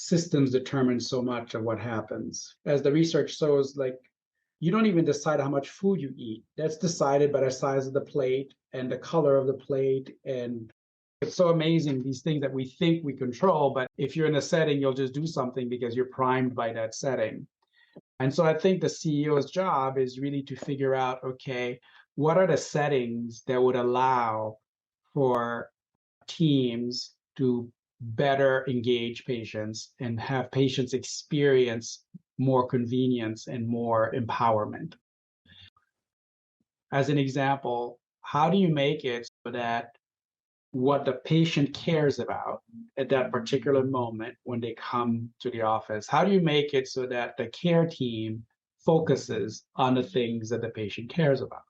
systems determine so much of what happens. As the research shows, like you don't even decide how much food you eat. That's decided by the size of the plate and the color of the plate. And it's so amazing, these things that we think we control, but if you're in a setting, you'll just do something because you're primed by that setting. And so I think the CEO's job is really to figure out, okay, what are the settings that would allow for teams to better engage patients and have patients experience more convenience and more empowerment. As an example, how do you make it so that what the patient cares about at that particular moment when they come to the office, how do you make it so that the care team focuses on the things that the patient cares about?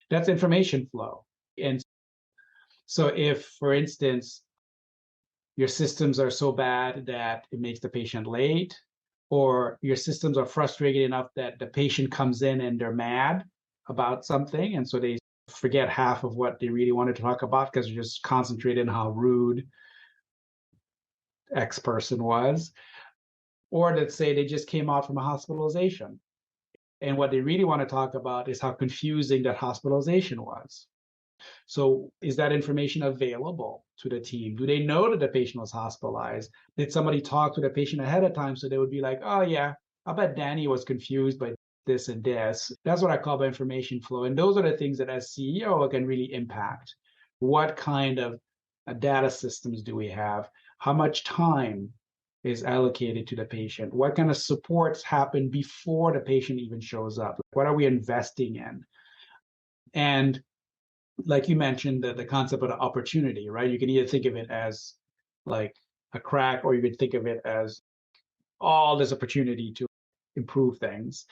That's information flow. And so if, for instance, your systems are so bad that it makes the patient late, or your systems are frustrated enough that the patient comes in and they're mad about something, and so they forget half of what they really wanted to talk about because they're just concentrated on how rude X person was. Or let's say they just came out from a hospitalization, and what they really want to talk about is how confusing that hospitalization was. So is that information available to the team? Do they know that the patient was hospitalized? Did somebody talk to the patient ahead of time so they would be like, oh yeah, I bet Danny was confused by this and this? That's what I call the information flow. And those are the things that as CEO can really impact. What kind of data systems do we have? How much time is allocated to the patient? What kind of supports happen before the patient even shows up? What are we investing in? And like you mentioned, the concept of the opportunity, right? You can either think of it as like a crack, or you could think of it as all this opportunity to improve things.